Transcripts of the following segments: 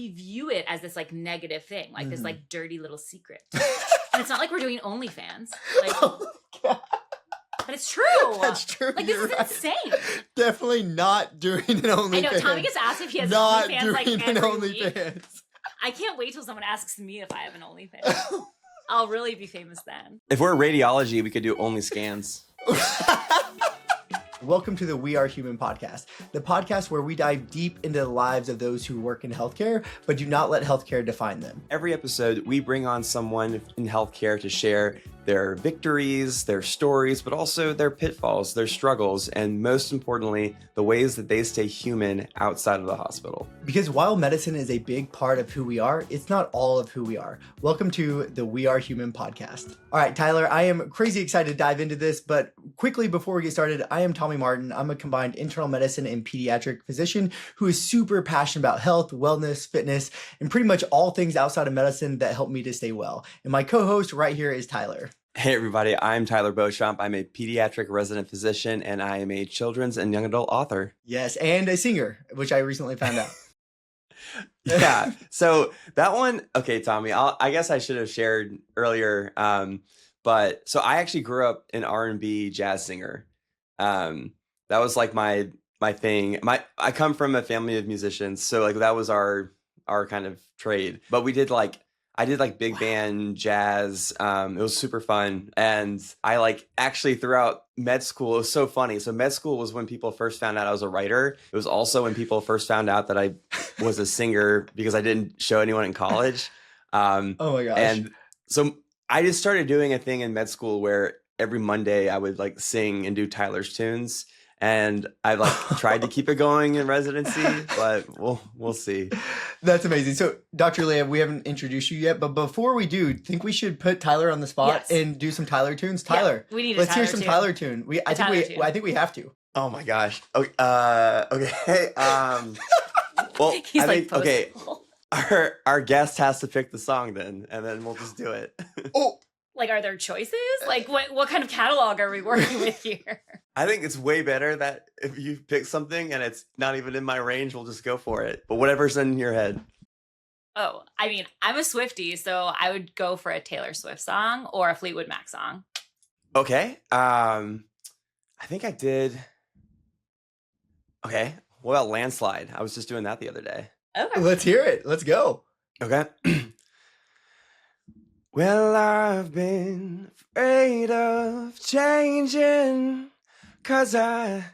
we view it as this like negative thing, like this like dirty little secret. And it's not like we're doing OnlyFans. Like, Oh, God. but it's true. That's true. Like, this is insane. Definitely not doing an OnlyFans. I know. Tommy gets asked if he has not OnlyFans doing like an every week. OnlyFans. I can't wait till someone asks me if I have an OnlyFans. I'll really be famous then. If we're radiology, we could do only scans. Welcome to the We Are Human podcast, the podcast where we dive deep into the lives of those who work in healthcare, but do not let healthcare define them. Every episode, we bring on someone in healthcare to share their victories, their stories, but also their pitfalls, their struggles, and most importantly, the ways that they stay human outside of the hospital. Because while medicine is a big part of who we are, it's not all of who we are. Welcome to the We Are Human podcast. All right, Tyler, I am crazy excited to dive into this, but quickly before we get started, I am Tommy Martin. I'm a combined internal medicine and pediatric physician who is super passionate about health, wellness, fitness, and pretty much all things outside of medicine that help me to stay well. And my co-host right here is Tyler. Hey everybody, I'm Tyler Beauchamp. I'm a pediatric resident physician and I am a children's and young adult author. Yes, and a singer, which I recently found out. Yeah, so that one, okay, Tommy, I guess I should have shared earlier, but so I actually grew up an R&B jazz singer. That was like my thing. I come from a family of musicians, so like that was our kind of trade. But I did like big band jazz. It was super fun. And I like actually throughout med school, it was so funny. So med school was when people first found out I was a writer. It was also when people first found out that I was a singer because I didn't show anyone in college. Oh my gosh. And so I just started doing a thing in med school where every Monday I would like sing and do Tyler's tunes. And I've like tried to keep it going in residency, but we'll see. That's amazing. So, Dr. Leah, we haven't introduced you yet, but before we do, think we should put Tyler on the spot and do some Tyler tunes. Tyler, we need. Let's hear some Tyler tune. I think we have to. Oh my gosh. Okay. Okay. Well, He's I like, think okay. Our guest has to pick the song then, and then we'll just do it. Oh. Like, are there choices? Like, what kind of catalog are we working with here? I think it's way better that if you pick something and it's not even in my range, we'll just go for it. But whatever's in your head. Oh, I mean, I'm a Swiftie, so I would go for a Taylor Swift song or a Fleetwood Mac song. Okay. I think I did. Okay. What about Landslide? I was just doing that the other day. Okay. Let's hear it. Let's go. Okay. Well, I've been afraid of changing 'cause I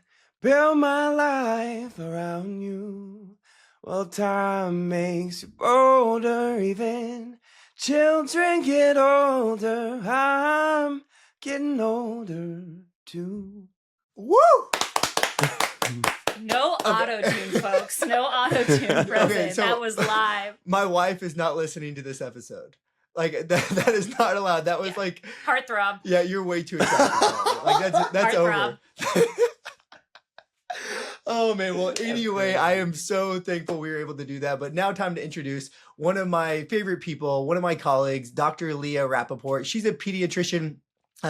built my life around you. Well, time makes you bolder, even children get older. I'm getting older too. Woo! No auto-tune, folks. No auto-tune present. so- that was live. My wife is not listening to this episode. Like that is not allowed. That was like Heartthrob. yeah, you're way too excited. Like that's over. Oh man, well anyway, I am so thankful we were able to do that. But now time to introduce one of my favorite people, one of my colleagues, Dr. Leah Rappaport. She's a pediatrician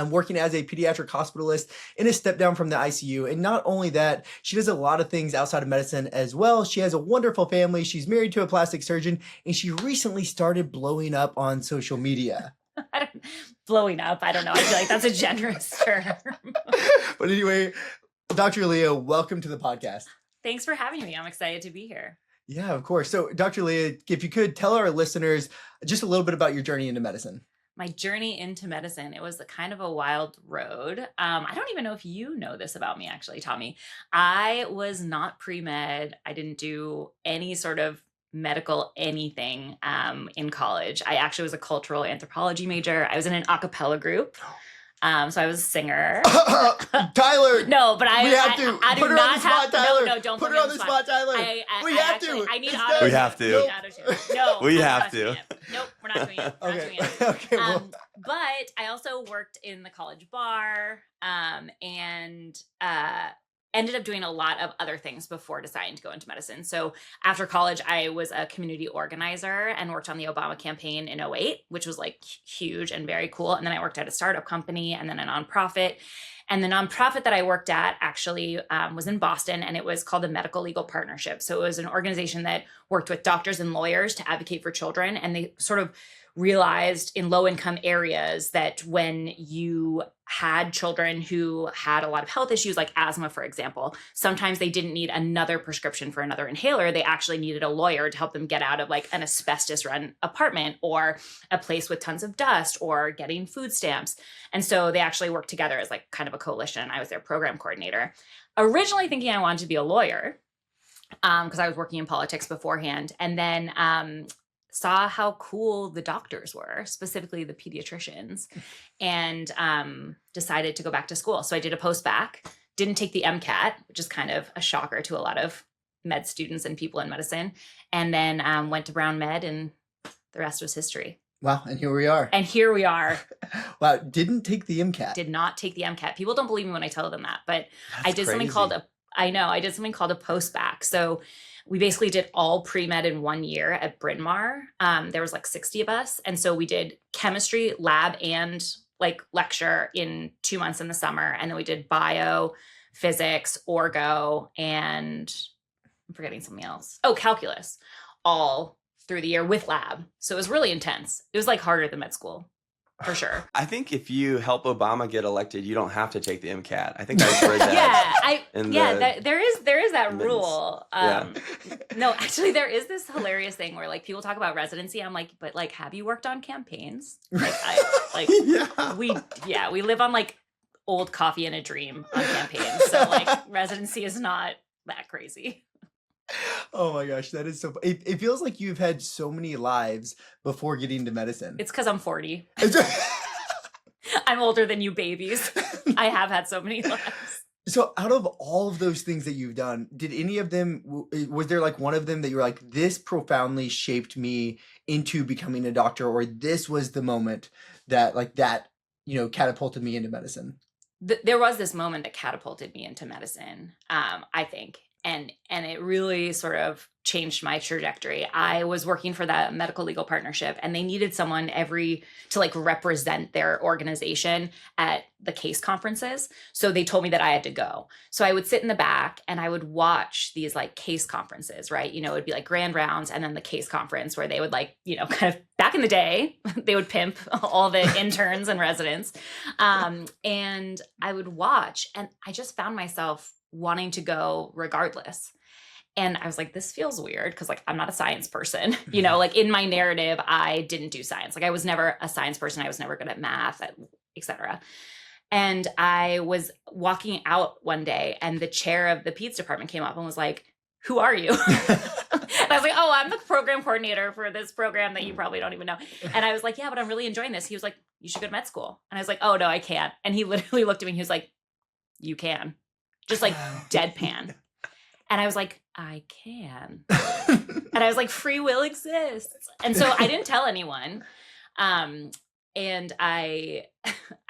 working as a pediatric hospitalist in a step down from the ICU. And not only that, she does a lot of things outside of medicine as well. She has a wonderful family. She's married to a plastic surgeon, and she recently started blowing up on social media. Blowing up. I don't know. I feel like that's a generous term. But anyway, Dr. Leah, welcome to the podcast. Thanks for having me. I'm excited to be here. Yeah, of course. So Dr. Leah, if you could tell our listeners just a little bit about your journey into medicine. My journey into medicine, it was a kind of a wild road. I don't even know if you know this about me, actually, Tommy. I was not pre-med. I didn't do any sort of medical anything in college. I actually was a cultural anthropology major. I was in an a cappella group. So I was a singer. Tyler! No, but I put her on the spot, Tyler. No, don't put her on the spot, Tyler. We have to. I need It's auto. done. We have to. No, We I'm have not to. doing it. Nope, we're not doing it. We're not doing it. Okay. Well, But I also worked in the college bar and ended up doing a lot of other things before deciding to go into medicine. So after college, I was a community organizer and worked on the Obama campaign in '08, which was like huge and very cool. And then I worked at a startup company and then a nonprofit. And the nonprofit that I worked at actually was in Boston, and it was called the Medical Legal Partnership. So it was an organization that worked with doctors and lawyers to advocate for children. And they sort of realized in low income areas that when you had children who had a lot of health issues, like asthma, for example, sometimes they didn't need another prescription for another inhaler. They actually needed a lawyer to help them get out of like an asbestos run apartment or a place with tons of dust or getting food stamps. And so they actually worked together as like kind of a coalition. I was their program coordinator, originally thinking I wanted to be a lawyer because I was working in politics beforehand. And then saw how cool the doctors were, specifically the pediatricians, and decided to go back to school. So I did a post-bac, didn't take the MCAT, which is kind of a shocker to a lot of med students and people in medicine, and then went to Brown Med, and the rest was history. Wow, and here we are. And here we are. Wow, didn't take the MCAT. Did not take the MCAT. People don't believe me when I tell them that, but That's I did something crazy. called I did something called a post-bac. So we basically did all pre-med in 1 year at Bryn Mawr. There was like 60 of us. And so we did chemistry, lab, and like lecture in 2 months in the summer. And then we did bio, physics, orgo, and I'm forgetting something else. Oh, calculus, all through the year with lab. So it was really intense. It was like harder than med school, for sure. I think if you help Obama get elected, you don't have to take the MCAT. I think I read that. There is that Admittance. rule. Yeah. No, actually, there is this hilarious thing where like people talk about residency. I'm like, but like, have you worked on campaigns? Like, Yeah. we live on like old coffee and a dream on campaigns. So like, residency is not that crazy. Oh my gosh, that is so. It feels like you've had so many lives before getting to medicine. It's because I'm 40. I'm older than you babies. I have had so many lives. So out of all of those things that you've done, did any of them, was there like one of them that you were like, this profoundly shaped me into becoming a doctor, or this was the moment that like that, catapulted me into medicine? There was this moment that catapulted me into medicine, I think. And it really sort of changed my trajectory. I was working for that medical legal partnership, and they needed someone to like represent their organization at the case conferences. So they told me that I had to go. So I would sit in the back and I would watch these like case conferences, right? It'd be like grand rounds and then the case conference where they would like, kind of back in the day, they would pimp all the interns and residents. And I would watch, and I just found myself wanting to go regardless. And I was like, this feels weird because like I'm not a science person. Like in my narrative, I didn't do science. Like I was never a science person. I was never good at math, etc. And I was walking out one day and the chair of the peds department came up and was like, who are you? And I was like, oh, I'm the program coordinator for this program that you probably don't even know. And I was like, yeah, but I'm really enjoying this. He was like, you should go to med school. And I was like, oh no, I can't. And he literally looked at me and he was like, you can. Just like deadpan. And I was like, I can. And I was like, free will exists. And so I didn't tell anyone. And I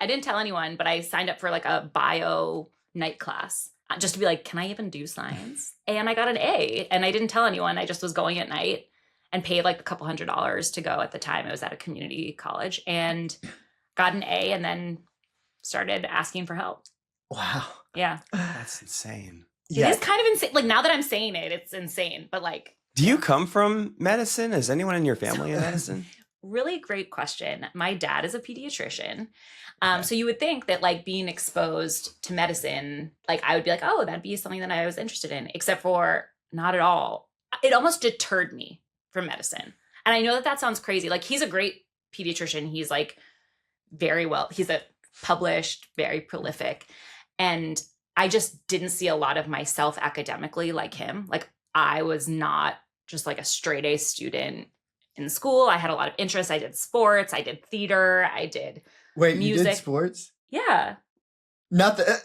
didn't tell anyone, but I signed up for like a bio night class just to be like, can I even do science? And I got an A, and I didn't tell anyone. I just was going at night and paid like a couple $100s to go at the time. It was at a community college, and got an A, and then started asking for help. Wow. Yeah. That's insane. It is kind of insane. Like now that I'm saying it, it's insane. But like, Do you come from medicine? Is anyone in your family in medicine? really great question. My dad is a pediatrician. Okay. So you would think that like being exposed to medicine, like I would be like, oh, that'd be something that I was interested in, except for not at all. It almost deterred me from medicine. And I know that sounds crazy. Like he's a great pediatrician. He's like he's a published, very prolific. And I just didn't see a lot of myself academically like him. Like I was not just like a straight A student in school. I had a lot of interests. I did sports. I did theater. I did Wait, music. you did sports? Yeah. Not the.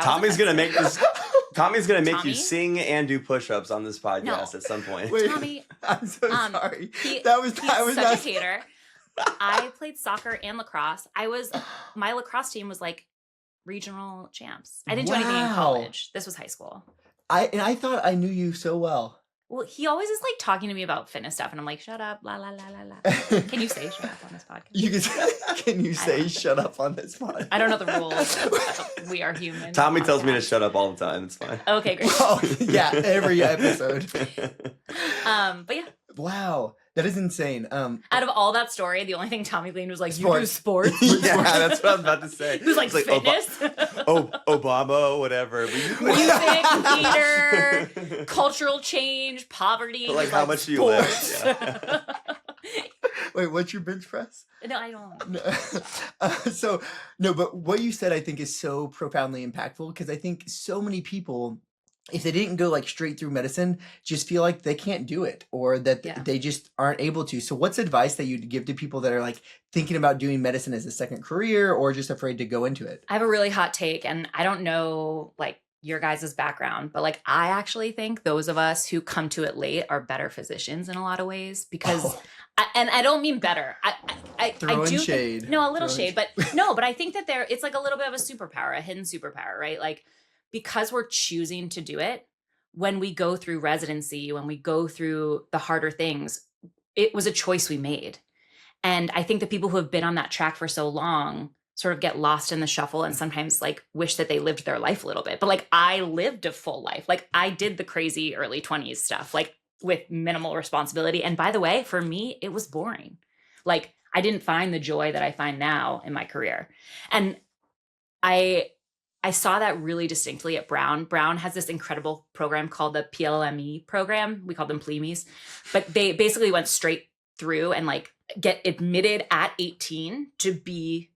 Tommy's gonna make this. Tommy's gonna make Tommy? you sing and do push-ups on this podcast No. at some point. Wait, Tommy, I'm so sorry. he's I was such not. a hater. I played soccer and lacrosse. My lacrosse team was like regional champs. I didn't do anything in Wow. college. This was high school. I thought I knew you so well. Well, he always is like talking to me about fitness stuff, and I'm like, shut up, la la la la la. Can you say shut up on this podcast? You can you say don't- shut up on this podcast? I don't know the rules. We are human. Tommy tells me to podcast. shut up all the time. It's fine. Okay, great. Oh, yeah, every episode. But yeah, Wow, that is insane. out of all that story, the only thing Tommy gleaned was like, you do Sports. sports. Yeah, that's what I was about to say. He was like, It's fitness, Obama, whatever. But you music, theater, cultural change, poverty. But, like, He's how much do you live? sports. Wait, what's your bench press? No, I don't. No. So no, but what you said I think is so profoundly impactful because I think so many people, if they didn't go like straight through medicine, just feel like they can't do it or that Yeah. they just aren't able to. So what's advice that you'd give to people that are like thinking about doing medicine as a second career or just afraid to go into it? I have a really hot take, and I don't know like your guys' background, but like I actually think those of us who come to it late are better physicians in a lot of ways because, Oh. and I don't mean better. I Throwing do shade. Think, no, a little Throwing shade, but no, but I think that it's like a little bit of a superpower, a hidden superpower, right? Like because we're choosing to do it when we go through residency, when we go through the harder things, it was a choice we made. And I think the people who have been on that track for so long sort of get lost in the shuffle and sometimes like wish that they lived their life a little bit. But like I lived a full life. Like I did the crazy early 20s stuff, like with minimal responsibility. And by the way, for me, it was boring. Like I didn't find the joy that I find now in my career. And I saw that really distinctly at Brown. Brown has this incredible program called the PLME program. We call them PLEMEs, but they basically went straight through and like get admitted at 18 to be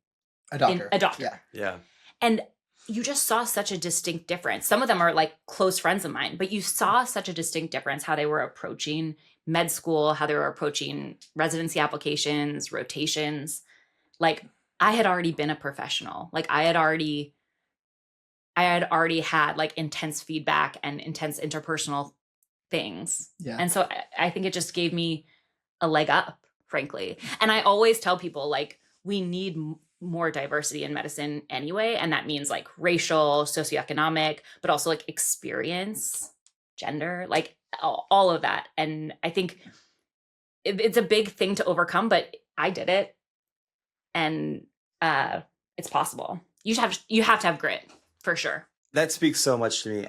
A doctor. a doctor. Yeah. Yeah. And you just saw such a distinct difference. Some of them are like close friends of mine, but you saw such a distinct difference how they were approaching med school, how they were approaching residency applications, rotations. Like I had already been a professional. Like I had already had like intense feedback and intense interpersonal things. Yeah. And so I think it just gave me a leg up, frankly. And I always tell people like we need more diversity in medicine anyway. And that means like racial, socioeconomic, but also like experience, gender, like all of that. And I think it's a big thing to overcome, but I did it. And it's possible. You have to have grit for sure. That speaks so much to me.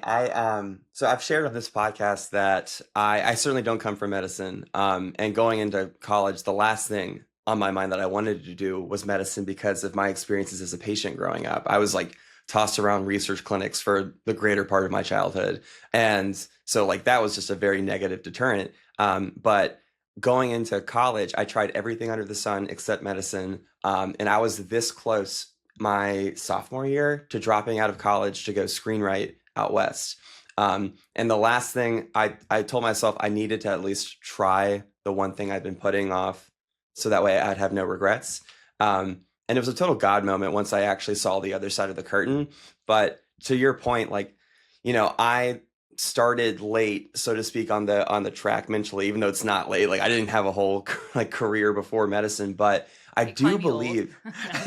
So I've shared on this podcast that I certainly don't come from medicine. And going into college, the last thing on my mind that I wanted to do was medicine because of my experiences as a patient growing up. I was like tossed around research clinics for the greater part of my childhood. And so like that was just a very negative deterrent. But going into college, I tried everything under the sun except medicine. And I was this close my sophomore year to dropping out of college to go screenwrite out west. And the last thing I told myself I needed to at least try the one thing I'd been putting off so that way I'd have no regrets. And it was a total God moment once I actually saw the other side of the curtain. But to your point, like, you know, I started late, so to speak, on the track mentally, even though it's not late. Like I didn't have a whole like career before medicine, but I do believe.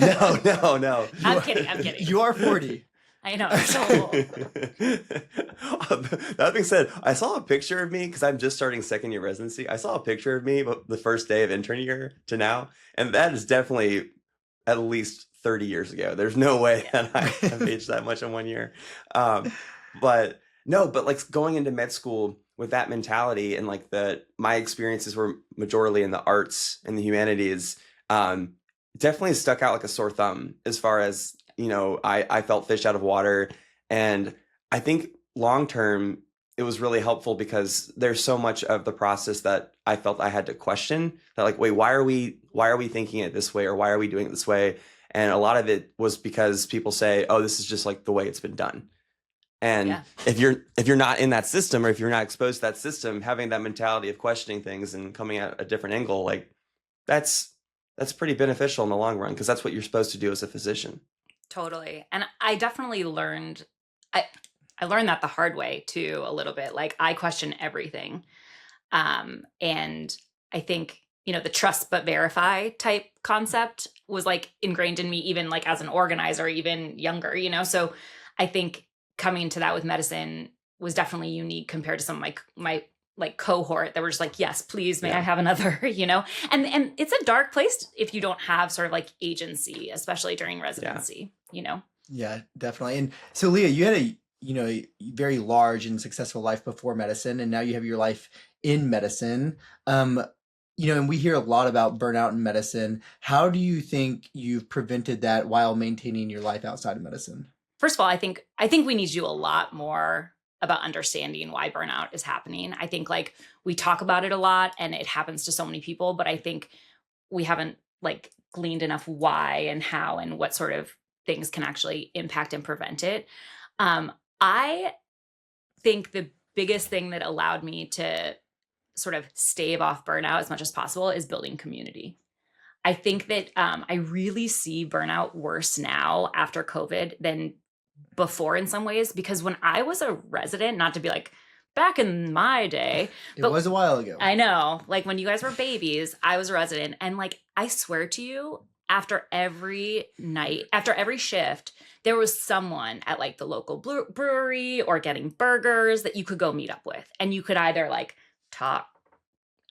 No. I'm kidding. You are 40. I know. It's so old. That being said, I saw a picture of me because I'm just starting second year residency. I saw a picture of me the first day of intern year to now, and that is definitely at least 30 years ago. There's no way that I have aged that much in 1 year. But like going into med school with that mentality and like my experiences were majorly in the arts and the humanities, definitely stuck out like a sore thumb as far as, you know, I felt fish out of water. And I think long term, it was really helpful because there's so much of the process that I felt I had to question that like, wait, why are we thinking it this way? Or why are we doing it this way? And a lot of it was because people say, oh, this is just like the way it's been done. And if you're not in that system or if you're not exposed to that system, having that mentality of questioning things and coming at a different angle, like that's pretty beneficial in the long run because that's what you're supposed to do as a physician. Totally. And I definitely learned, I learned that the hard way too, a little bit. Like I question everything. And I think, you know, the trust but verify type concept was like ingrained in me, even like as an organizer, even younger, you know? So I think coming into that with medicine was definitely unique compared to some of my like cohort that were just like, yes, please, may Yeah. I have another, you know? And it's a dark place if you don't have sort of like agency, especially during residency, you know? Yeah, definitely. And so, Leah, you had a very large and successful life before medicine, and now you have your life in medicine. And we hear a lot about burnout in medicine. How do you think you've prevented that while maintaining your life outside of medicine? First of all, I think we need to do a lot more about understanding why burnout is happening. I think like we talk about it a lot and it happens to so many people, but I think we haven't like gleaned enough why and how and what sort of things can actually impact and prevent it. I think the biggest thing that allowed me to sort of stave off burnout as much as possible is building community. I think that I really see burnout worse now after COVID than before in some ways, because when I was a resident, not to be like back in my day, It but was a while ago. I know, like when you guys were babies, I was a resident. And like, I swear to you, after every night, after every shift, there was someone at like the local brewery or getting burgers that you could go meet up with. And you could either like talk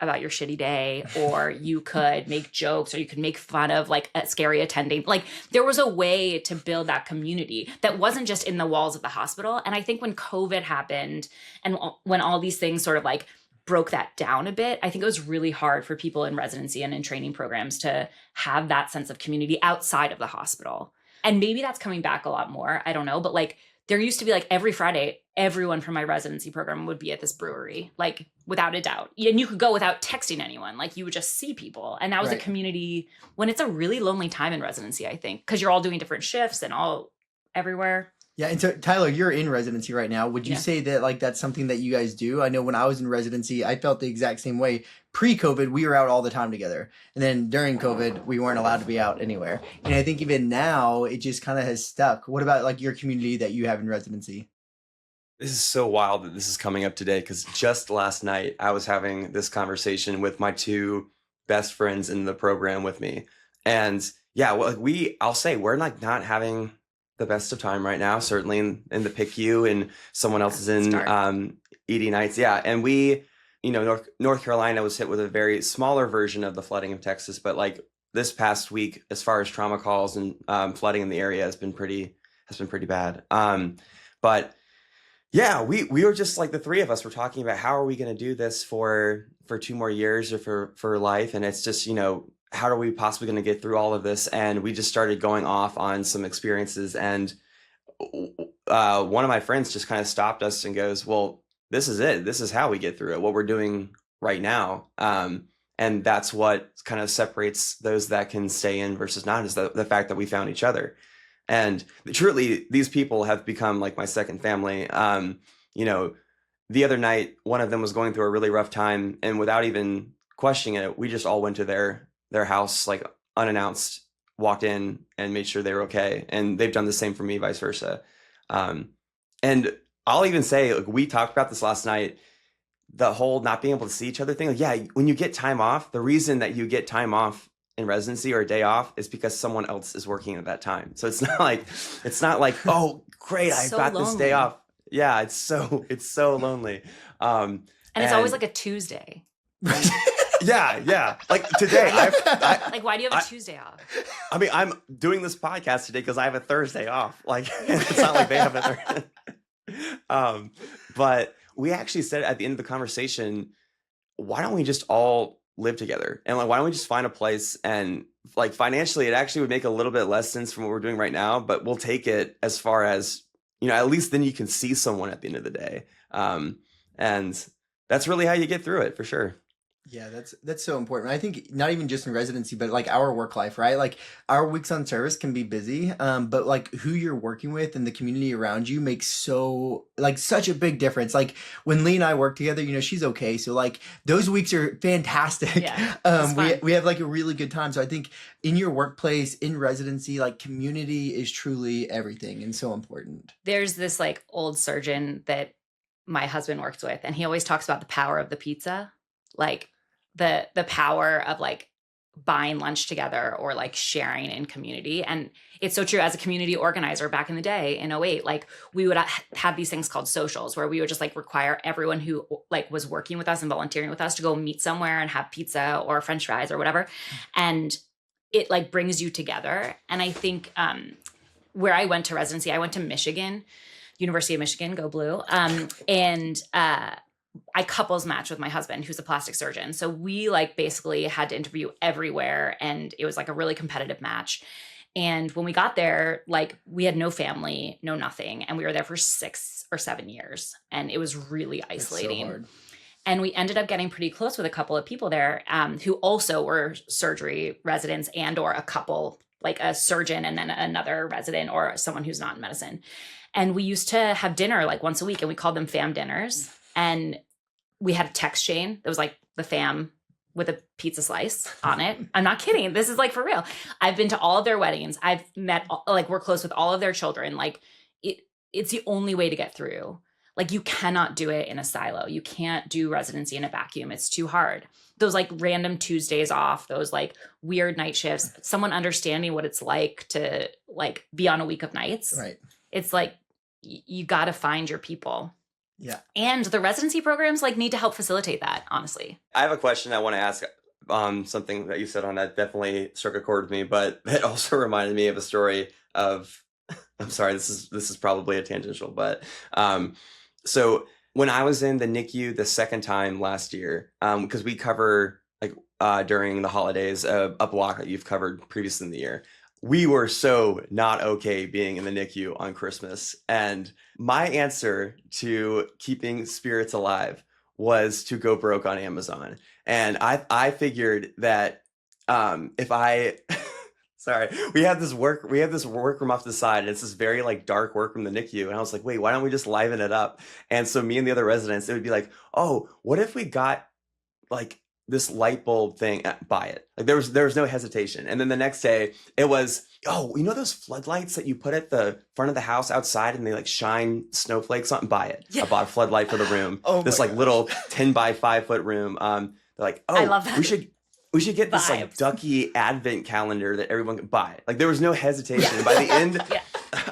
about your shitty day, or you could make jokes, or you could make fun of like a scary attending. Like there was a way to build that community that wasn't just in the walls of the hospital. And I think when COVID happened and when all these things sort of like broke that down a bit, I think it was really hard for people in residency and in training programs to have that sense of community outside of the hospital. And maybe that's coming back a lot more. I don't know. But like there used to be like every Friday, everyone from my residency program would be at this brewery, like without a doubt. And you could go without texting anyone. Like you would just see people. And that was a Right. community when it's a really lonely time in residency, I think, because you're all doing different shifts and all everywhere. Yeah, and so Tyler, you're in residency right now. Would you Yeah. say that like that's something that you guys do? I know when I was in residency, I felt the exact same way. Pre-COVID, we were out all the time together. And then during COVID, we weren't allowed to be out anywhere. And I think even now, it just kind of has stuck. What about like your community that you have in residency? This is so wild that this is coming up today, because just last night I was having this conversation with my two best friends in the program with me. And yeah, well, like I'll say we're like not having the best of time right now, certainly in the PICU, and someone else is in Start. ED nights. Yeah. And North Carolina was hit with a very smaller version of the flooding of Texas, but like this past week, as far as trauma calls and flooding in the area has been pretty bad. But yeah, we were just like the three of us were talking about how are we going to do this for 2 more years or for life, and it's just how are we possibly going to get through all of this? And we just started going off on some experiences, and one of my friends just kind of stopped us and goes, "Well, this is it. This is how we get through it. What we're doing right now." And that's what kind of separates those that can stay in versus not, is the fact that we found each other. And truly, these people have become like my second family. The other night, one of them was going through a really rough time, and without even questioning it, we just all went to their house like unannounced, walked in and made sure they were okay. And they've done the same for me, vice versa. And I'll even say, like, we talked about this last night, the whole not being able to see each other thing. Like, yeah, when you get time off, the reason that you get time off in residency or a day off is because someone else is working at that time. So it's not like, oh, great, I So got this day lonely. off. Yeah, it's so lonely. And it's always like a Tuesday. yeah. Like today, Like, why do you have a Tuesday off? I mean, I'm doing this podcast today because I have a Thursday off. Like, it's not like they have a Thursday. But we actually said at the end of the conversation, why don't we just all live together? And like, why don't we just find a place? And like financially, it actually would make a little bit less sense from what we're doing right now, but we'll take it as far as, at least then you can see someone at the end of the day. And that's really how you get through it, for sure. Yeah, that's so important. I think not even just in residency, but like our work life, right? Like our weeks on service can be busy, but like who you're working with and the community around you makes such a big difference. Like when Lee and I work together, she's okay, so like those weeks are fantastic. Yeah, it's fun. We have like a really good time. So I think in your workplace, in residency, like community is truly everything and so important. There's this like old surgeon that my husband works with, and he always talks about the power of the pizza. Like the power of like buying lunch together or like sharing in community. And it's so true, as a community organizer back in the day in '08, like we would have these things called socials where we would just like require everyone who like was working with us and volunteering with us to go meet somewhere and have pizza or french fries or whatever. And it like brings you together. And I think where I went to residency, I went to Michigan, University of Michigan, go blue. And I couples matched with my husband, who's a plastic surgeon. So we like basically had to interview everywhere, and it was like a really competitive match. And when we got there, like we had no family, no nothing. And we were there for 6 or 7 years. And it was really isolating. So hard. And we ended up getting pretty close with a couple of people there who also were surgery residents and or a couple, like a surgeon and then another resident or someone who's not in medicine. And we used to have dinner like once a week, and we called them fam dinners. And we had a text chain that was like the fam with a pizza slice on it. I'm not kidding. This is like for real. I've been to all of their weddings. I've met, like we're close with all of their children. Like it's the only way to get through. Like you cannot do it in a silo. You can't do residency in a vacuum. It's too hard. Those like random Tuesdays off, those like weird night shifts, someone understanding what it's like to like be on a week of nights. Right. It's like you got to find your people. Yeah. And the residency programs like need to help facilitate that, honestly. I have a question I want to ask. Something that you said on that definitely struck a chord with me, but it also reminded me of a story of. I'm sorry, this is probably a tangential, but so when I was in the NICU the second time last year, because we cover like during the holidays a block that you've covered previously in the year. We were so not okay being in the NICU on Christmas. And my answer to keeping spirits alive was to go broke on Amazon. And I figured that if I sorry, we have this workroom off to the side, and it's this very like dark workroom, the NICU. And I was like, wait, why don't we just liven it up? And so me and the other residents, it would be like, oh, what if we got like this light bulb thing, buy it. Like there was no hesitation. And then the next day it was, oh, you know those floodlights that you put at the front of the house outside and they like shine snowflakes on? Buy it. Yeah. I bought a floodlight for the room. This like little 10 by 5 foot room. They're like, oh, I love that. We should get this like ducky advent calendar that everyone can buy. Like there was no hesitation. Yeah. And by the end,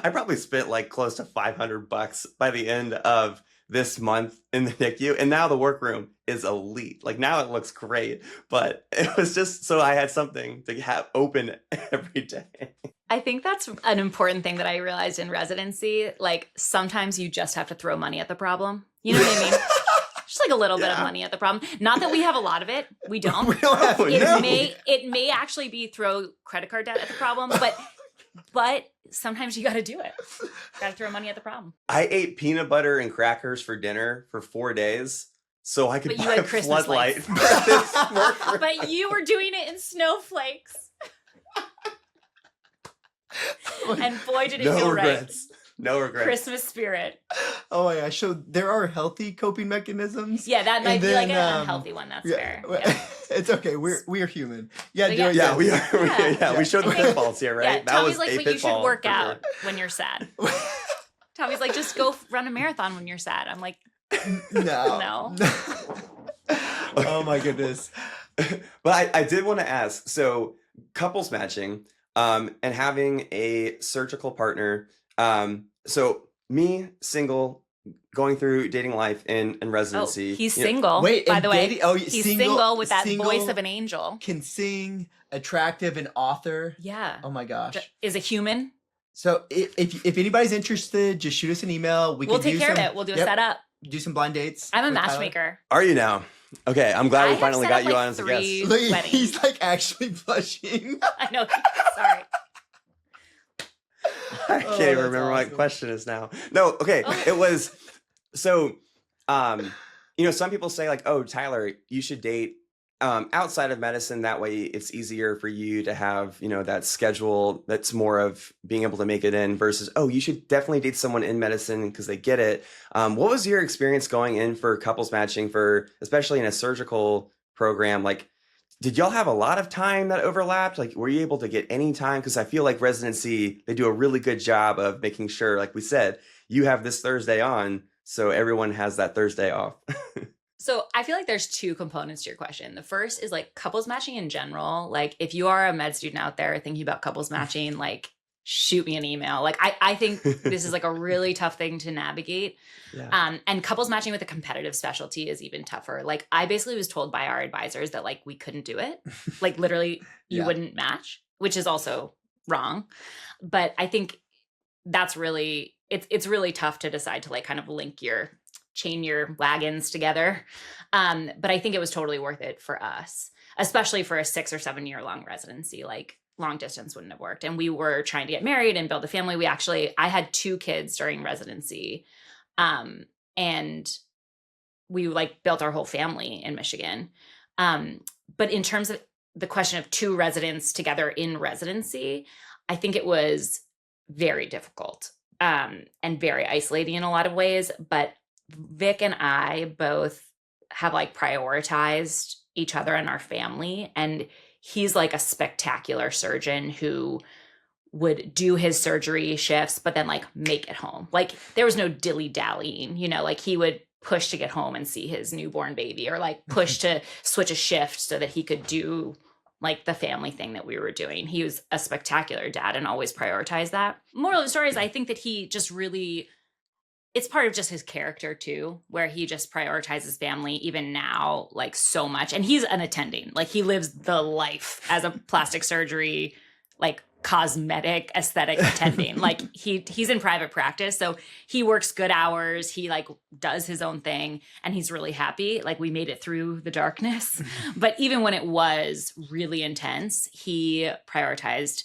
I probably spent like close to $500 by the end of this month in the NICU. And now the workroom is elite. Like now it looks great, but it was just so I had something to have open every day. I think that's an important thing that I realized in residency. Like sometimes you just have to throw money at the problem. You know what I mean? Just like a little bit of money at the problem. Not that we have a lot of it. We don't. We don't have it may actually be throw credit card debt at the problem, but sometimes you got to do it. Got to throw money at the problem. I ate peanut butter and crackers for dinner for 4 days so I could buy a floodlight. But you were doing it in snowflakes. And boy, did it feel regrets. Right. No regrets. Christmas spirit. Oh my gosh. So there are healthy coping mechanisms. Yeah, that might be like an unhealthy one. That's fair. Yeah. It's okay. We are human. Yeah, we are. Yeah, we showed the pitfalls here, right? Yeah, that Tommy's was like, but you should work out when you're sad. Tommy's like, just go run a marathon when you're sad. I'm like, no. Oh my goodness. But I did want to ask, so couples matching and having a surgical partner. So me, single, going through dating life in residency. Oh, he's single. Wait, by the way. He's single with that voice of an angel. Can sing, attractive, an author. Yeah. Oh my gosh. Is a human. So if anybody's interested, just shoot us an email. We'll take care of it. We'll do a setup. Do some blind dates. I'm a matchmaker. Tyler. Are you now? Okay, I'm glad we finally got you on as a guest. Look, he's like actually blushing. I know. Sorry. I can't even remember what my question is now. No, okay. It was so some people say like, oh, Tyler, you should date outside of medicine. That way it's easier for you to have, that schedule that's more of being able to make it in versus, oh, you should definitely date someone in medicine because they get it. What was your experience going in for couples matching especially in a surgical program? Like, did y'all have a lot of time that overlapped? Like, were you able to get any time? Because I feel like residency, they do a really good job of making sure, like we said, you have this Thursday on, so everyone has that Thursday off. So I feel like there's two components to your question. The first is like couples matching in general. Like if you are a med student out there thinking about couples matching, like shoot me an email. Like I think this is like a really tough thing to navigate. Yeah. And couples matching with a competitive specialty is even tougher. Like I basically was told by our advisors that like we couldn't do it. Like literally you Yeah. wouldn't match, which is also wrong. But I think that's really it's really tough to decide to like kind of chain your wagons together. But I think it was totally worth it for us, especially for a 6 or 7 year long residency. Like long distance wouldn't have worked. And we were trying to get married and build a family. I had 2 kids during residency. And we like built our whole family in Michigan. But in terms of the question of 2 residents together in residency, I think it was very difficult and very isolating in a lot of ways. But Vic and I both have like prioritized each other and our family. And he's like a spectacular surgeon who would do his surgery shifts, but then like make it home. Like there was no dilly dallying, like he would push to get home and see his newborn baby, or like push to switch a shift so that he could do like the family thing that we were doing. He was a spectacular dad and always prioritized that. Moral of the story is I think that he just really, it's part of just his character too, where he just prioritizes family even now, like so much. And he's an attending, like he lives the life as a plastic surgery, like cosmetic aesthetic attending. Like he's in private practice, so he works good hours, he like does his own thing, and he's really happy. Like we made it through the darkness. But even when it was really intense, he prioritized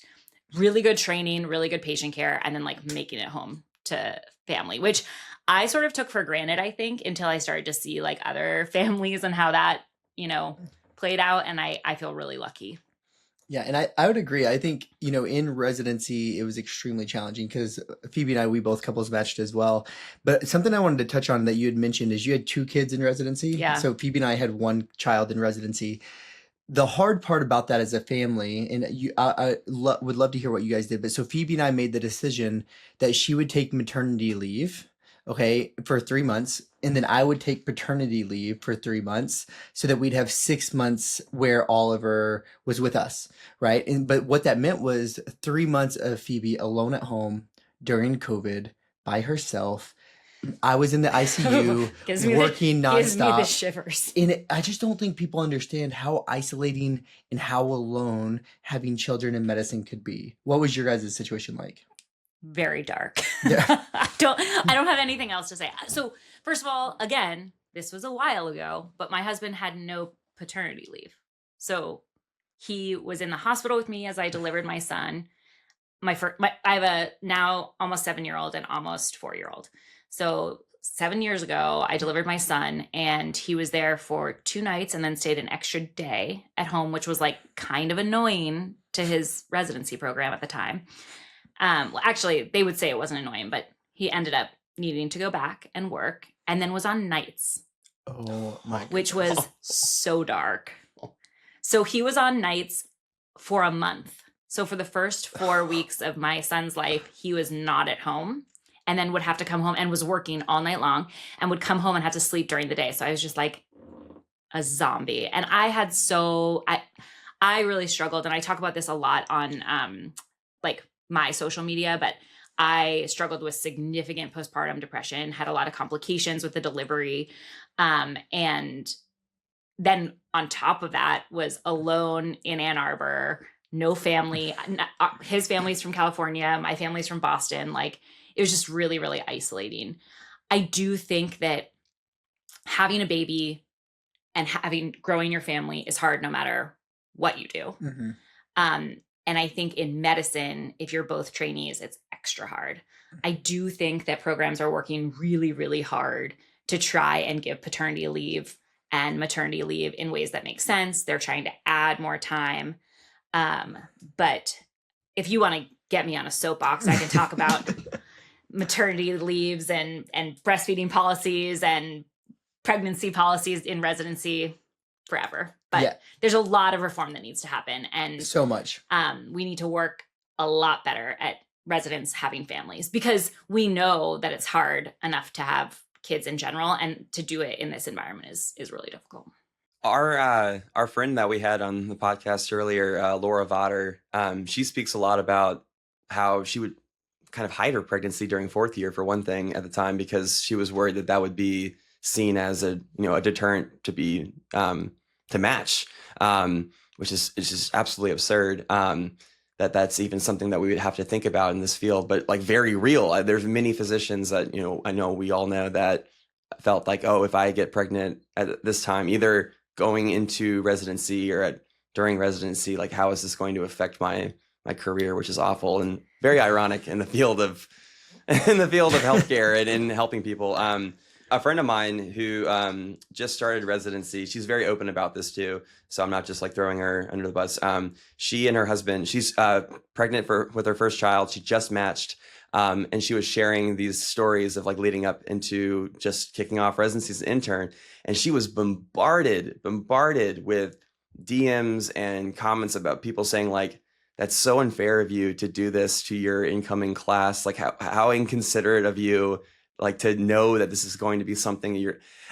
really good training, really good patient care, and then like making it home to family, which I sort of took for granted, I think, until I started to see like other families and how that played out. And I feel really lucky. Yeah, and I would agree. I think, in residency, it was extremely challenging because Phoebe and I, we both couples matched as well. But something I wanted to touch on that you had mentioned is you had 2 kids in residency. Yeah. So Phoebe and I had 1 child in residency. The hard part about that as a family, and would love to hear what you guys did, but so Phoebe and I made the decision that she would take maternity leave, okay, for 3 months, and then I would take paternity leave for 3 months so that we'd have 6 months where Oliver was with us, right? But what that meant was 3 months of Phoebe alone at home during COVID by herself. I was in the ICU working nonstop. Gives me the shivers. And I just don't think people understand how isolating and how alone having children in medicine could be. What was your guys' situation like? Very dark. Yeah. I don't have anything else to say. So first of all, again, this was a while ago, but my husband had no paternity leave. So he was in the hospital with me as I delivered my son. I have a now almost 7-year-old and almost 4-year-old. So 7 years ago, I delivered my son, and he was there for 2 nights and then stayed an extra day at home, which was like kind of annoying to his residency program at the time. Well, actually, they would say it wasn't annoying, but he ended up needing to go back and work, and then was on nights. Oh my God. Which was so dark. So he was on nights for a month. So for the first 4 weeks of my son's life, he was not at home, and then would have to come home and was working all night long and would come home and have to sleep during the day. So I was just like a zombie. And I really struggled. And I talk about this a lot on like my social media, but I struggled with significant postpartum depression, had a lot of complications with the delivery. And then on top of that was alone in Ann Arbor, no family. His family's from California. My family's from Boston. Like it was just really, really isolating. I do think that having a baby and growing your family is hard no matter what you do. Mm-hmm. And I think in medicine, if you're both trainees, it's extra hard. I do think that programs are working really, really hard to try and give paternity leave and maternity leave in ways that make sense. They're trying to add more time. But if you want to get me on a soapbox, I can talk about maternity leaves and breastfeeding policies and pregnancy policies in residency forever. But there's a lot of reform that needs to happen. And so much. We need to work a lot better at residents having families, because we know that it's hard enough to have kids in general, and to do it in this environment is really difficult. Our friend that we had on the podcast earlier, Laura Votter, she speaks a lot about how she would kind of hide her pregnancy during fourth year, for one thing, at the time, because she was worried that that would be seen as a deterrent to be to match, which is just absolutely absurd. That's even something that we would have to think about in this field, but like very real. There's many physicians that I know we all know that felt like, oh, if I get pregnant at this time, either going into residency or during residency, like how is this going to affect my career, which is awful and very ironic in the field of healthcare and in helping people. A friend of mine who just started residency, she's very open about this too, so I'm not just like throwing her under the bus. She and her husband, she's pregnant with her first child. She just matched, and she was sharing these stories of like leading up into just kicking off residency as an intern, and she was bombarded with DMs and comments about people saying like, that's so unfair of you to do this to your incoming class. Like how inconsiderate of you, like to know that this is going to be something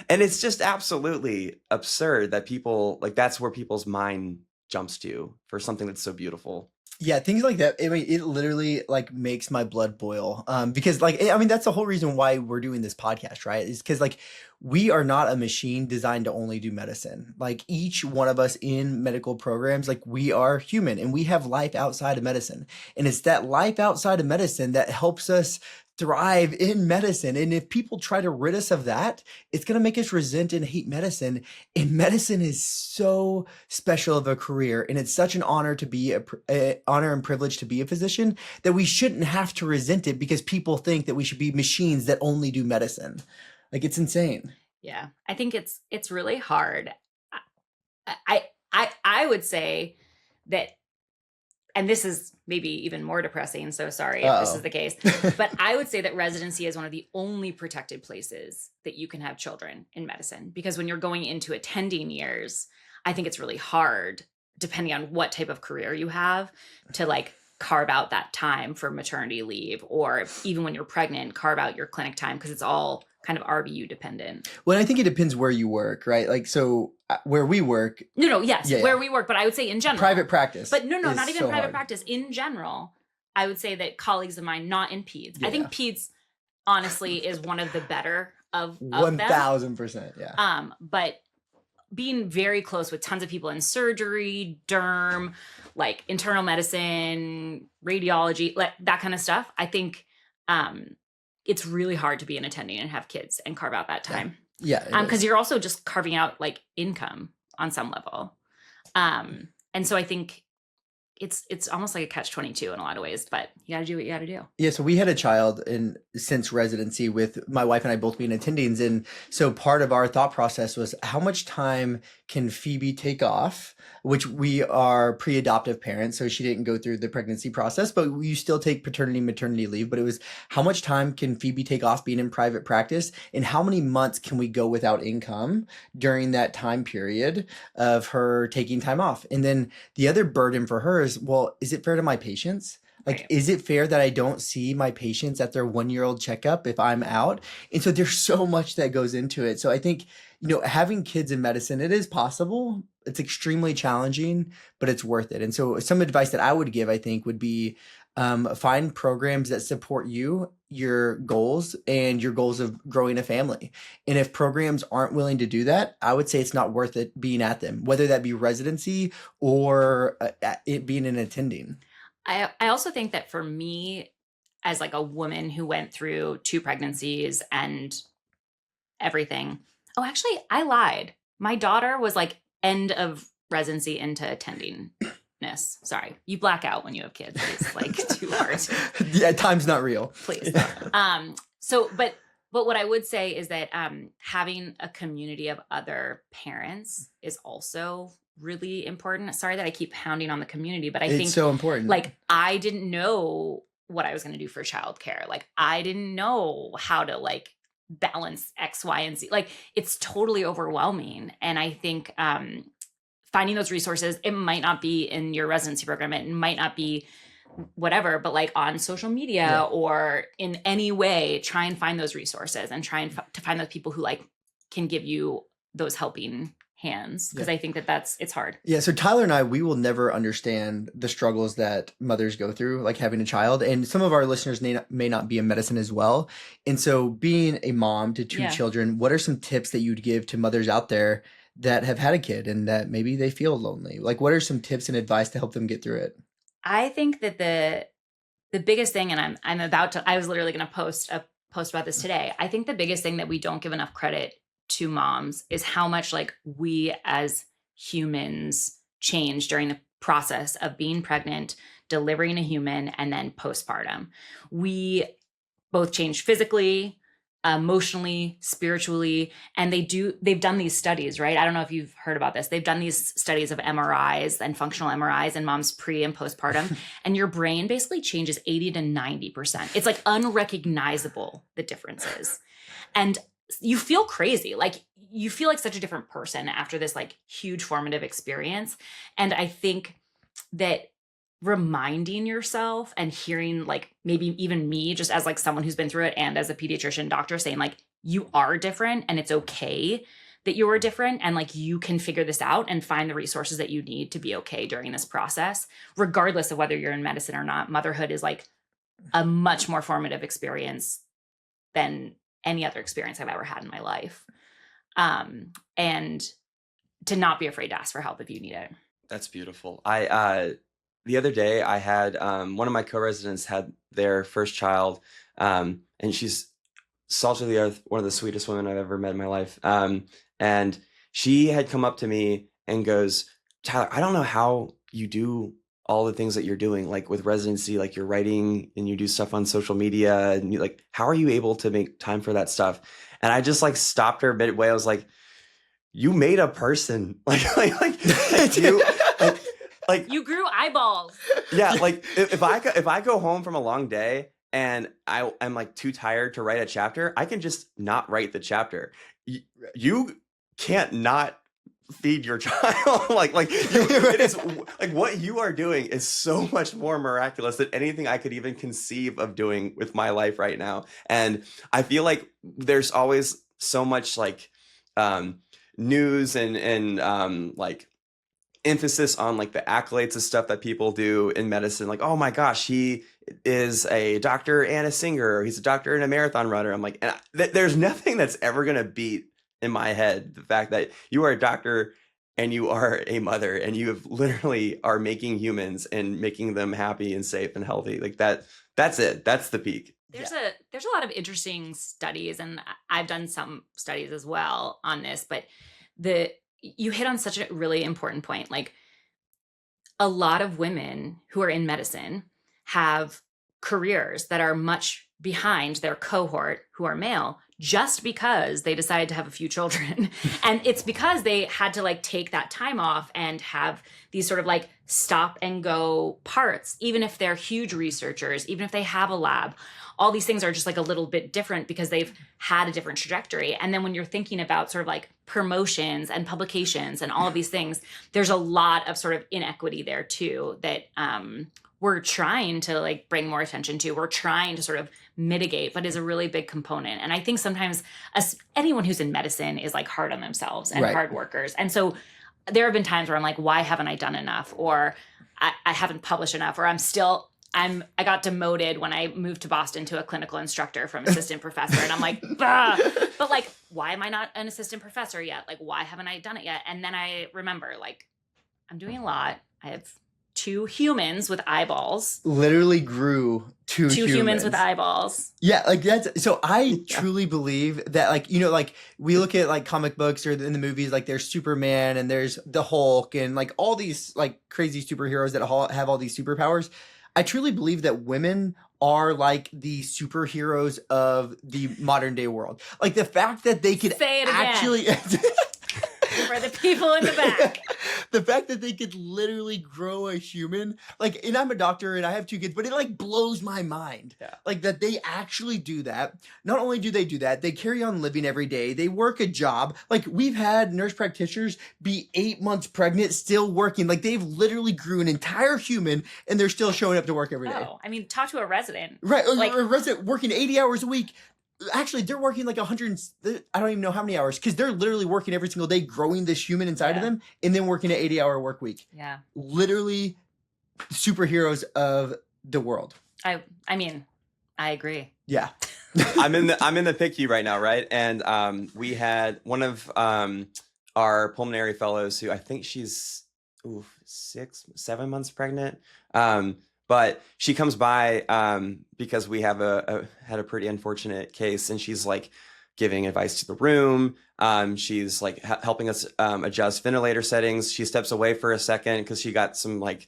and it's just absolutely absurd that people like, that's where people's mind jumps to for something that's so beautiful. Yeah, things like that. I mean, it literally like makes my blood boil. Because like, I mean, that's the whole reason why we're doing this podcast, right? Is because like we are not a machine designed to only do medicine. Like each one of us in medical programs, like we are human and we have life outside of medicine. And it's that life outside of medicine that helps us thrive in medicine. And if people try to rid us of that, it's going to make us resent and hate medicine. And medicine is so special of a career. And it's such an honor to be honor and privilege to be a physician that we shouldn't have to resent it because people think that we should be machines that only do medicine. Like it's insane. Yeah. I think it's really hard. I would say that, and this is maybe even more depressing, so sorry if this is the case, but I would say that residency is one of the only protected places that you can have children in medicine, because when you're going into attending years, I think it's really hard, depending on what type of career you have, to like carve out that time for maternity leave, or even when you're pregnant, carve out your clinic time, because it's all kind of RVU dependent. Well, I think it depends where you work, right? Like, so where we work. Yes, where we work, but I would say in general. Private practice. But no, not even private practice. In general, I would say that colleagues of mine, not in peds. I think peds, honestly, is one of the better of 1,000%, yeah. But being very close with tons of people in surgery, derm, like internal medicine, radiology, like that kind of stuff, I think it's really hard to be an attending and have kids and carve out that time. Yeah. Because you're also just carving out like income on some level. And so I think it's almost like a catch-22 in a lot of ways, but you got to do what you got to do. Yeah. So we had a child since residency with my wife and I both being attendings. And so part of our thought process was, how much time can Phoebe take off, which we are pre-adoptive parents. So she didn't go through the pregnancy process, but you still take paternity, maternity leave. But it was, how much time can Phoebe take off being in private practice, and how many months can we go without income during that time period of her taking time off? And then the other burden for her is, well, is it fair to my patients? Like, Right. Is it fair that I don't see my patients at their 1-year-old checkup if I'm out? And so there's so much that goes into it. So I think, having kids in medicine, it is possible. It's extremely challenging, but it's worth it. And so some advice that I would give, I think, would be find programs that support you, your goals, and your goals of growing a family. And if programs aren't willing to do that, I would say it's not worth it being at them, whether that be residency or it being an attending. I also think that for me, as like a woman who went through 2 pregnancies and everything. Oh, actually, I lied. My daughter was like end of residency into attendingness. Sorry. You black out when you have kids. It's like too hard. Yeah, time's not real. Please. But what I would say is that having a community of other parents is also really important. Sorry that I keep hounding on the community, but I think it's so important. Like, I didn't know what I was going to do for childcare. Like, I didn't know how to like balance X, Y, and Z. Like, it's totally overwhelming. And I think finding those resources, it might not be in your residency program. It might not be whatever, but like on social media Yeah. or in any way, try and find those resources and try and to find those people who like can give you those helping hands. Cause Yeah. I think it's hard. Yeah, so Tyler and I, we will never understand the struggles that mothers go through, like having a child. And some of our listeners may not be in medicine as well. And so, being a mom to two Yeah. children, what are some tips that you'd give to mothers out there that have had a kid and that maybe they feel lonely? Like, what are some tips and advice to help them get through it? I think that the biggest thing, and I was literally going to post about this today. I think the biggest thing that we don't give enough credit to moms is how much like we as humans change during the process of being pregnant, delivering a human, and then postpartum. We both change physically, emotionally, spiritually, and they've done these studies, right? I don't know if you've heard about this. They've done these studies of MRIs and functional MRIs in moms pre and postpartum, and your brain basically changes 80 to 90%. It's like unrecognizable, the differences. And you feel crazy. Like you feel like such a different person after this like huge formative experience. And I think that reminding yourself and hearing like maybe even me just as like someone who's been through it and as a pediatrician doctor saying like you are different and it's okay that you are different and like you can figure this out and find the resources that you need to be okay during this process, regardless of whether you're in medicine or not. Motherhood is like a much more formative experience than any other experience I've ever had in my life. And to not be afraid to ask for help if you need it. That's beautiful. The other day I had one of my co-residents had their first child, and she's salt of the earth, one of the sweetest women I've ever met in my life. And she had come up to me and goes, Tyler, I don't know how you do all the things that you're doing, like with residency, like you're writing and you do stuff on social media, and you, like, how are you able to make time for that stuff? And I just like stopped her midway. I was like, you made a person, like you, like you grew eyeballs. Yeah, like if I go home from a long day and I'm like too tired to write a chapter, I can just not write the chapter. You can't not feed your child. It is like what you are doing is so much more miraculous than anything I could even conceive of doing with my life right now. And I feel like there's always so much like news and like emphasis on like the accolades of stuff that people do in medicine. Like, oh my gosh, he is a doctor and a singer, or he's a doctor and a marathon runner. I'm like, and there's nothing that's ever going to beat in my head the fact that you are a doctor and you are a mother and you have literally are making humans and making them happy and safe and healthy. Like that's it. That's the peak. There's a lot of interesting studies, and I've done some studies as well on this, but you hit on such a really important point. Like a lot of women who are in medicine have careers that are much behind their cohort who are male just because they decided to have a few children. And it's because they had to like take that time off and have these sort of like stop and go parts, even if they're huge researchers, even if they have a lab. All these things are just like a little bit different because they've had a different trajectory. And then when you're thinking about sort of like promotions and publications and all of these things, there's a lot of sort of inequity there too that we're trying to like bring more attention to. We're trying to sort of mitigate, but is a really big component. And I think sometimes anyone who's in medicine is like hard on themselves and hard workers. And so there have been times where I'm like, why haven't I done enough? Or I haven't published enough, or I got demoted when I moved to Boston to a clinical instructor from assistant professor. And I'm like, bah! But like, why am I not an assistant professor yet? Like, why haven't I done it yet? And then I remember like, I'm doing a lot. I have 2 humans with eyeballs. Literally grew 2 humans with eyeballs. Yeah, like that's so I truly believe that like, you know, like we look at like comic books or in the movies, like there's Superman and there's the Hulk and like all these like crazy superheroes that have all these superpowers. I truly believe that women are like the superheroes of the modern day world. Like the fact that they could Say it again. actually For the people in the back. the fact that they could literally grow a human, like, and I'm a doctor and I have 2 kids, but it like blows my mind. Yeah. Like that they actually do that. Not only do they do that, they carry on living every day. They work a job. Like we've had nurse practitioners be 8 months pregnant, still working. Like they've literally grew an entire human and they're still showing up to work every day. Oh, I mean, talk to a resident. Right. Like- A resident working 80 hours a week. Actually, they're working like 100, I don't even know how many hours, because they're literally working every single day, growing this human inside of them, and then working an 80-hour work week. Yeah. Literally superheroes of the world. I mean, I agree. Yeah. I'm in the PICU right now, right? And we had one of our pulmonary fellows who I think she's 6-7 months pregnant. But she comes by because we have had a pretty unfortunate case, and she's like giving advice to the room. She's like helping us adjust ventilator settings. She steps away for a second because she got some like,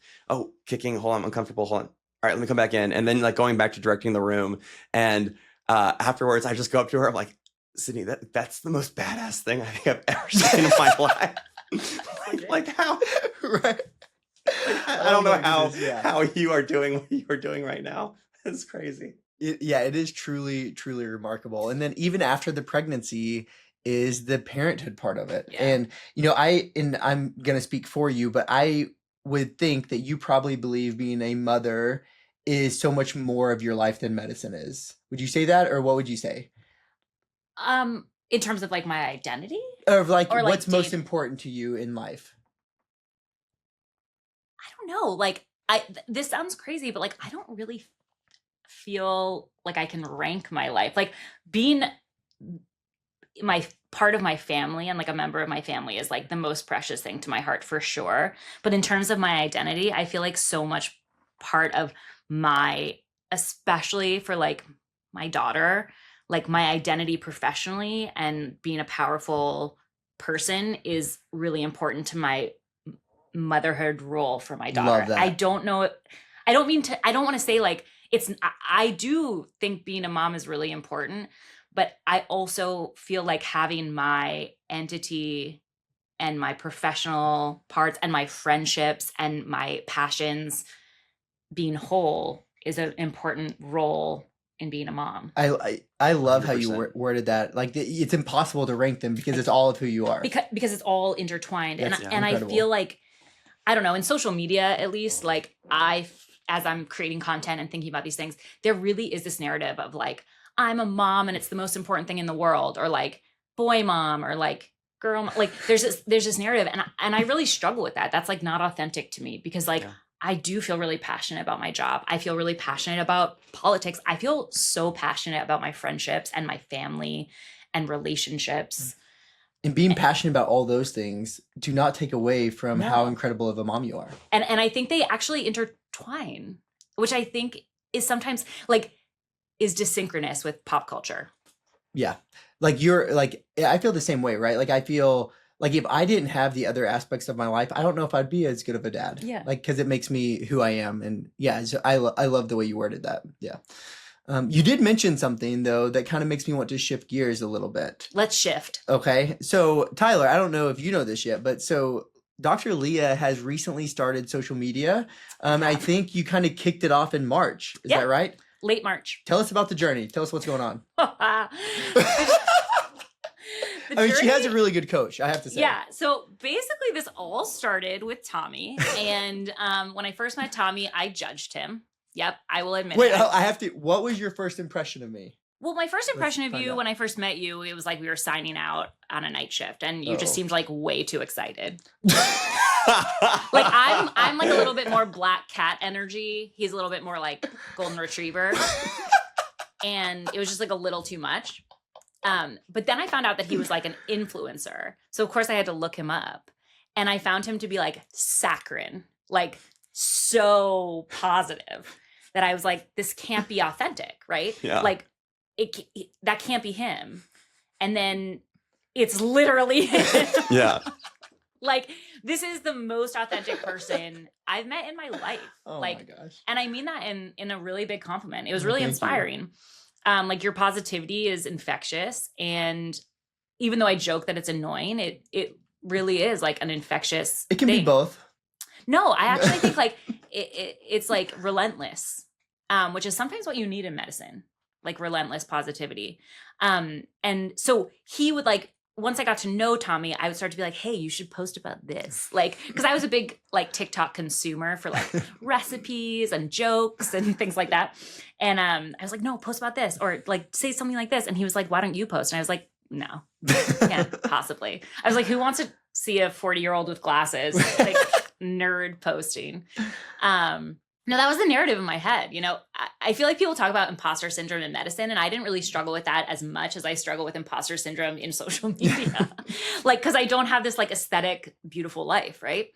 kicking. Hold on, I'm uncomfortable. Hold on. All right, let me come back in. And then like going back to directing the room. And afterwards, I just go up to her. I'm like, Sydney, that's the most badass thing I think I've ever seen in my life. like how? Right. I don't know how you are doing what you are doing right now. It's crazy. It is truly, truly remarkable. And then even after the pregnancy is the parenthood part of it. Yeah. And, I'm going to speak for you, but I would think that you probably believe being a mother is so much more of your life than medicine is. Would you say that, or what would you say? In terms of like my identity? Or like Or, like, what's most important to you in life? I don't know. Like this sounds crazy, but like I don't really feel like I can rank my life. Like being my part of my family and like a member of my family is like the most precious thing to my heart for sure. But in terms of my identity, I feel like so much part of especially for like my daughter, like my identity professionally and being a powerful person is really important to my motherhood role for my daughter. Love that. I don't want to say like I do think being a mom is really important, but I also feel like having my entity and my professional parts and my friendships and my passions being whole is an important role in being a mom. I love how you 100%. worded that. Like it's impossible to rank them because it's all of who you are. Because it's all intertwined. That's And I incredible. feel like, I don't know, in social media, at least, like as I'm creating content and thinking about these things, there really is this narrative of like, I'm a mom and it's the most important thing in the world, or like boy mom, or like girl mom. Like there's this narrative, and I really struggle with that. That's like not authentic to me, because like I do feel really passionate about my job. I feel really passionate about politics. I feel so passionate about my friendships and my family and relationships. And being passionate about all those things do not take away from how incredible of a mom you are. And I think they actually intertwine, which I think is sometimes like is dysynchronous with pop culture. Yeah. Like I feel the same way, right? Like I feel like if I didn't have the other aspects of my life, I don't know if I'd be as good of a dad. Yeah. Like, cause it makes me who I am. And yeah, so I love the way you worded that. Yeah. You did mention something though that kind of makes me want to shift gears a little bit. Let's shift. Okay. So Tyler, I don't know if you know this yet, but so Dr. Leah has recently started social media. I think you kind of kicked it off in March. Is that right? Late March. Tell us about the journey. Tell us what's going on. She has a really good coach, I have to say. Yeah. So basically this all started with Tommy. And when I first met Tommy, I judged him. Yep, I will admit Wait, it. I have to. What was your first impression of me? Well, my first impression of find you out. when I first met you, it was like we were signing out on a night shift, and you just seemed like way too excited. Like I'm like a little bit more black cat energy. He's a little bit more like golden retriever. And it was just like a little too much. But then I found out that he was like an influencer. So of course I had to look him up. And I found him to be like saccharine, like so positive that I was like, this can't be authentic, right? Yeah. Like that can't be him. And then it's literally him. Yeah. Like this is the most authentic person I've met in my life. Oh like, my gosh. and I mean that in a really big compliment. It was really Thank you. inspiring. Like your positivity is infectious, and even though I joke that it's annoying, it really is like an infectious It can be thing. both. No, I actually think like it's like relentless, which is sometimes what you need in medicine, like relentless positivity. And so he would like, once I got to know Tommy, I would start to be like, hey, you should post about this. Like, because I was a big like TikTok consumer for like recipes and jokes and things like that. And I was like, no, post about this, or like say something like this. And he was like, why don't you post? And I was like, no, can't possibly. I was like, who wants to see a 40-year-old with glasses, like nerd posting? No, that was the narrative in my head. You know, I feel like people talk about imposter syndrome in medicine, and I didn't really struggle with that as much as I struggle with imposter syndrome in social media. Like, because I don't have this like aesthetic, beautiful life, right?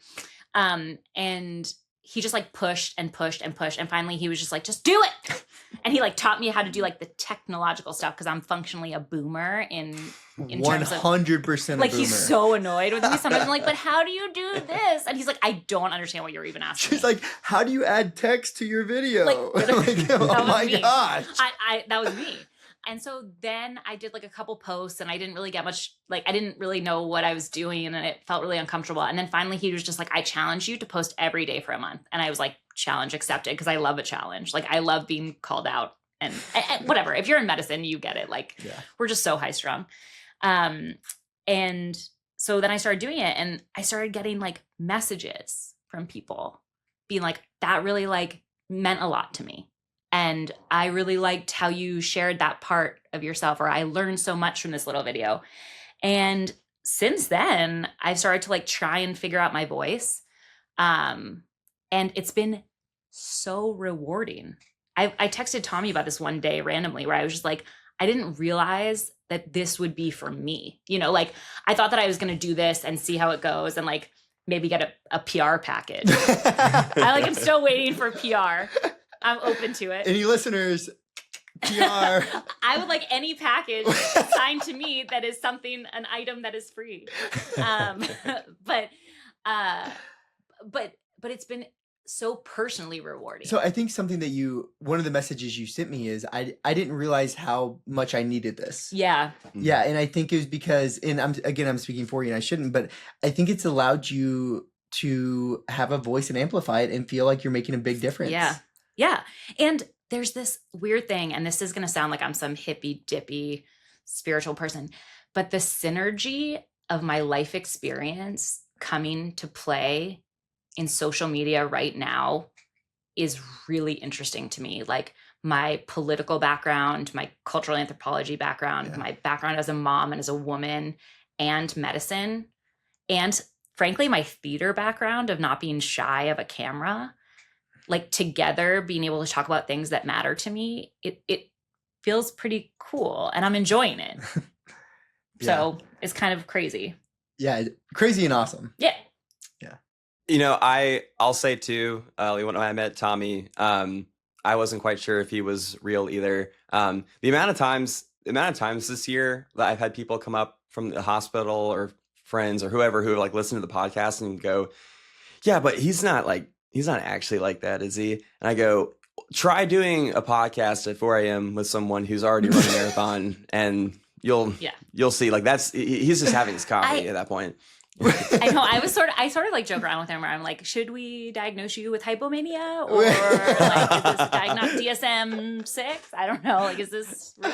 And he just like pushed and pushed and pushed. And finally he was just like, just do it. And he like taught me how to do like the technological stuff, because I'm functionally a boomer in terms of 100% like, a he's boomer. so annoyed with me sometimes. I'm like, but how do you do this? And he's like, I don't understand what you're even asking. She's like, how do you add text to your video? Like, Like, oh my me. gosh. I that was me. And so then I did like a couple posts, and I didn't really get much, like, I didn't really know what I was doing, and it felt really uncomfortable. And then finally he was just like, I challenge you to post every day for a month. And I was like, challenge accepted, because I love a challenge. Like, I love being called out and whatever. If you're in medicine, you get it. Like, we're just so high strung. And so then I started doing it, and I started getting like messages from people being like, that really like meant a lot to me. And I really liked how you shared that part of yourself, or I learned so much from this little video. And since then, I've started to like try and figure out my voice. And it's been so rewarding. I texted Tommy about this one day randomly, where I was just like, I didn't realize that this would be for me. You know, like, I thought that I was going to do this and see how it goes, and like maybe get a PR package. I'm still waiting for PR. I'm open to it. Any listeners, PR. I would like any package assigned to me that is something, an item that is free. But it's been so personally rewarding. So I think something that one of the messages you sent me is I didn't realize how much I needed this. Yeah. Yeah. And I think it was because, and I'm speaking for you and I shouldn't, but I think it's allowed you to have a voice and amplify it and feel like you're making a big difference. Yeah. Yeah. And there's this weird thing, and this is going to sound like I'm some hippy dippy spiritual person, but the synergy of my life experience coming to play in social media right now is really interesting to me. Like, my political background, my cultural anthropology background, my background as a mom and as a woman, and medicine, and frankly, my theater background of not being shy of a camera, like, together being able to talk about things that matter to me, it feels pretty cool, and I'm enjoying it. So it's kind of crazy. Yeah. Crazy and awesome. Yeah. You know, I'll say too, when I met Tommy, I wasn't quite sure if he was real either. The amount of times this year that I've had people come up from the hospital or friends or whoever who have like listened to the podcast and go, yeah, but he's not actually like that, is he? And I go, try doing a podcast at 4 a.m. with someone who's already run a marathon, and you'll see. Like, he's just having his coffee at that point. I know. I sort of like joke around with him, where I'm like, should we diagnose you with hypomania, or like, is this diagnosed DSM-6? I don't know. Like, is this real?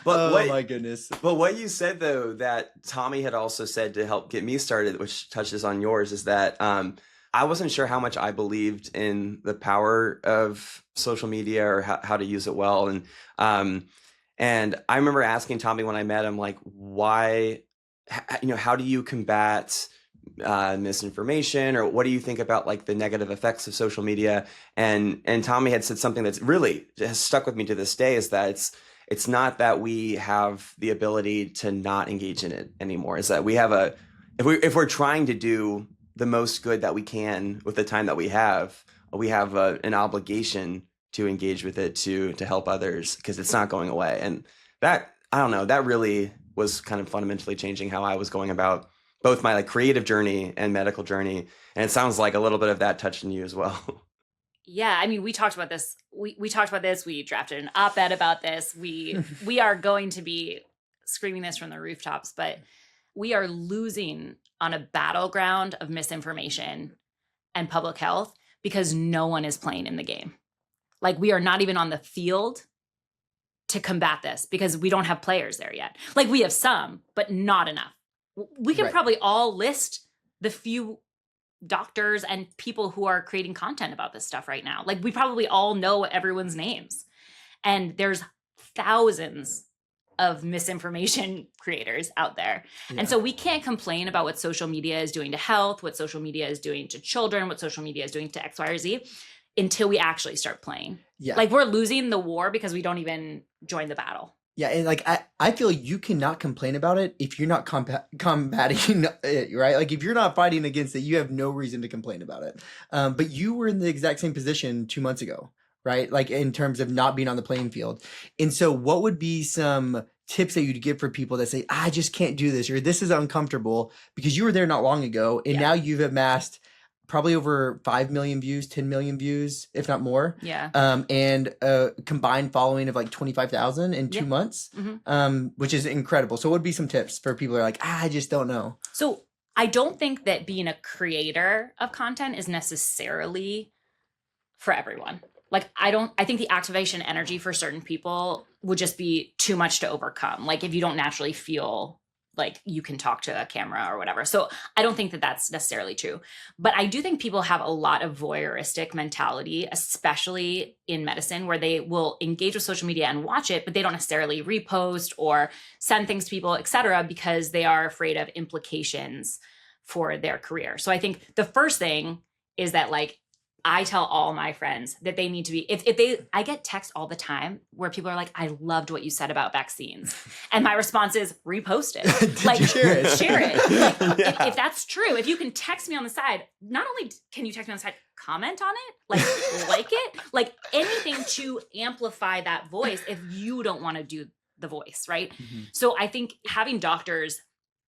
But my goodness. But what you said though, that Tommy had also said to help get me started, which touches on yours, is that I wasn't sure how much I believed in the power of social media, or how to use it well. And I remember asking Tommy when I met him, like, why, how do you combat misinformation, or what do you think about like the negative effects of social media? And Tommy had said something that's really has stuck with me to this day, is that it's not that we have the ability to not engage in it anymore. Is that we have if we're trying to do the most good that we can with the time that we have an obligation to engage with it, to help others, because it's not going away. And that, I don't know, that really was kind of fundamentally changing how I was going about both my like creative journey and medical journey. And it sounds like a little bit of that touched on you as well. Yeah, I mean, we talked about this. We talked about this. We drafted an op-ed about this. We are going to be screaming this from the rooftops, but we are losing on a battleground of misinformation and public health because no one is playing in the game. Like, we are not even on the field to combat this because we don't have players there yet. Like, we have some, but not enough. We can probably all list the few doctors and people who are creating content about this stuff right now. Like, we probably all know everyone's names. And there's thousands of misinformation creators out there. Yeah. And so we can't complain about what social media is doing to health, what social media is doing to children, what social media is doing to X, Y, or Z until we actually start playing. Yeah. Like, we're losing the war because we don't even join the battle. Yeah, and like I feel you cannot complain about it if you're not combating it, right? Like, if you're not fighting against it, you have no reason to complain about it. But you were in the exact same position 2 months ago, right? Like, in terms of not being on the playing field. And so what would be some tips that you'd give for people that say, I just can't do this, or this is uncomfortable, because you were there not long ago, and now you've amassed probably over 5 million views, 10 million views, if not more. Yeah. And a combined following of like 25,000 in 2 months, which is incredible. So what would be some tips for people who are like, I just don't know? So I don't think that being a creator of content is necessarily for everyone. Like, I think the activation energy for certain people would just be too much to overcome. Like, if you don't naturally feel like you can talk to a camera or whatever. So I don't think that that's necessarily true. But I do think people have a lot of voyeuristic mentality, especially in medicine, where they will engage with social media and watch it, but they don't necessarily repost or send things to people, et cetera, because they are afraid of implications for their career. So I think the first thing is that, like, I tell all my friends that they need to be, I get texts all the time where people are like, I loved what you said about vaccines. And my response is, repost it. Like, share it. Share it. Like, if that's true, if you can text me on the side, not only can you text me on the side, comment on it, like it, like anything to amplify that voice if you don't want to do the voice, right? Mm-hmm. So I think having doctors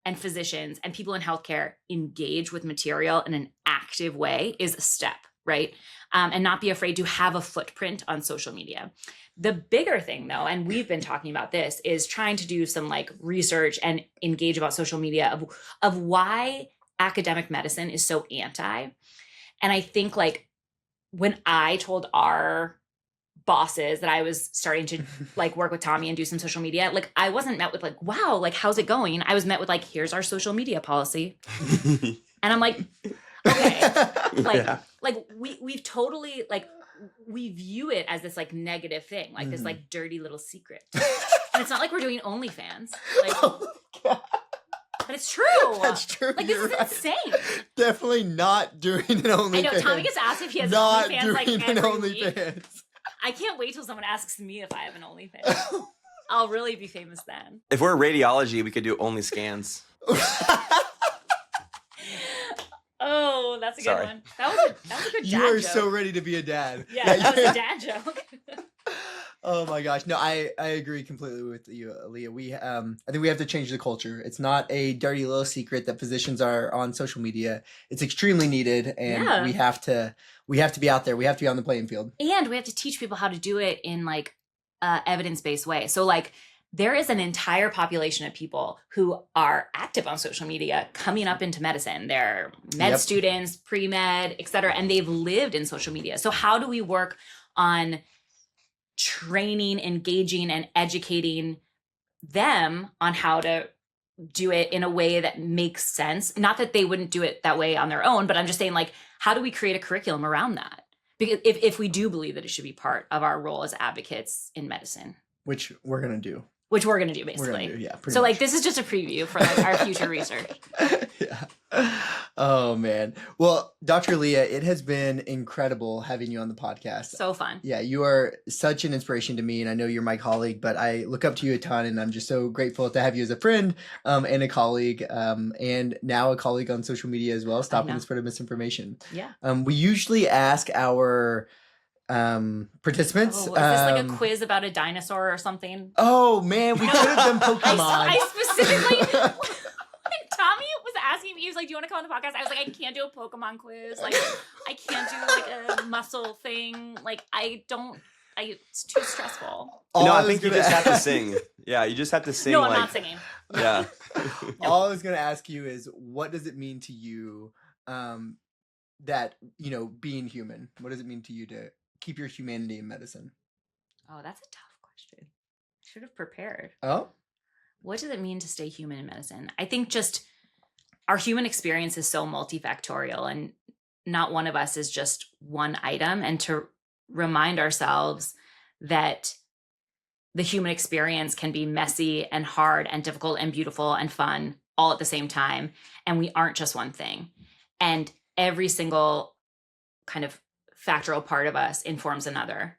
and physicians and people in healthcare engage with material in an active way is a step. Right. And not be afraid to have a footprint on social media. The bigger thing, though, and we've been talking about this, is trying to do some like research and engage about social media of why academic medicine is so anti. And I think, like, when I told our bosses that I was starting to like work with Tommy and do some social media, like, I wasn't met with like, wow, like, how's it going? I was met with like, here's our social media policy. And I'm like, okay, like we've totally, like, we view it as this like negative thing, like this like dirty little secret. And it's not like we're doing OnlyFans, like, but it's true. That's true. Like, this is insane. Definitely not doing an OnlyFans. I know Tommy gets asked if he has not OnlyFans doing like an every week. OnlyFans. I can't wait till someone asks me if I have an OnlyFans. I'll really be famous then. If we're radiology, we could do only scans. Oh, that's a good one. That was a good dad You are joke. so ready to be a dad. Yeah, that was a dad joke. Oh my gosh. No, I agree completely with you, Leah. I think we have to change the culture. It's not a dirty little secret that physicians are on social media. It's extremely needed, and we have to be out there. We have to be on the playing field. And we have to teach people how to do it in like evidence-based way. So like, there is an entire population of people who are active on social media coming up into medicine. They're med students, pre-med, et cetera, and they've lived in social media. So how do we work on training, engaging, and educating them on how to do it in a way that makes sense? Not that they wouldn't do it that way on their own, but I'm just saying, like, how do we create a curriculum around that? Because if we do believe that it should be part of our role as advocates in medicine. Which we're going to do. Which we're going to do, basically. We're going to do, yeah. So, like, this is just a preview for like our future research. Yeah. Oh, man. Well, Dr. Leah, it has been incredible having you on the podcast. So fun. Yeah, you are such an inspiration to me, and I know you're my colleague, but I look up to you a ton, and I'm just so grateful to have you as a friend and a colleague, and now a colleague on social media as well, stopping the spread of misinformation. Yeah. We usually ask our participants. Oh, is this like a quiz about a dinosaur or something? Oh man, we could have done Pokemon. I specifically, when Tommy was asking me, he was like, "Do you want to come on the podcast?" I was like, "I can't do a Pokemon quiz. Like, I can't do like a muscle thing. Like, it's too stressful." No, I think you just have to sing. Yeah, you just have to sing. No, I'm not singing. Yeah. All I was going to ask you is, what does it mean to you that, being human, what does it mean to you to keep your humanity in medicine? Oh, that's a tough question. Should have prepared. Oh? What does it mean to stay human in medicine? I think just our human experience is so multifactorial, and not one of us is just one item. And to remind ourselves that the human experience can be messy and hard and difficult and beautiful and fun all at the same time. And we aren't just one thing. And every single kind of factual part of us informs another.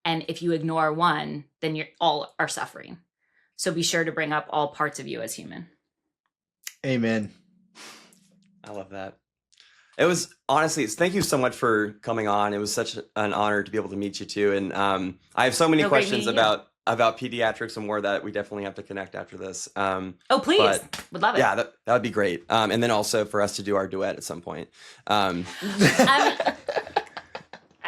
And if you ignore one, then you're all are suffering. So be sure to bring up all parts of you as human. Amen. I love that. It was honestly, thank you so much for coming on. It was such an honor to be able to meet you too. And I have so many questions about pediatrics and more that we definitely have to connect after this. Oh, please. Would love it. Yeah, that would be great. And then also for us to do our duet at some point.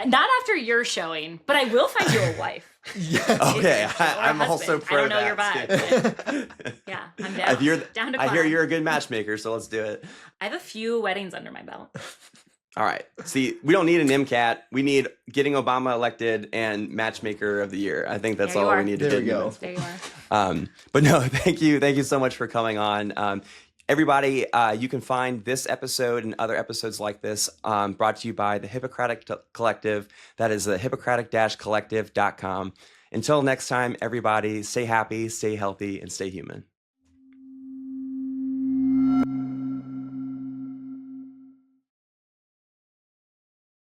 Not after your showing, but I will find you a wife. Yes. Okay, I'm husband. also pro I don't know your that, vibe. But yeah, I'm down. I hear you're a good matchmaker, so let's do it. I have a few weddings under my belt. All right. See, we don't need an MCAT. We need getting Obama elected and matchmaker of the year. I think that's all we need to do. There you are. But no, thank you so much for coming on. Everybody, you can find this episode and other episodes like this brought to you by the Hippocratic Collective. That is the hippocratic-collective.com. Until next time, everybody, stay happy, stay healthy, and stay human.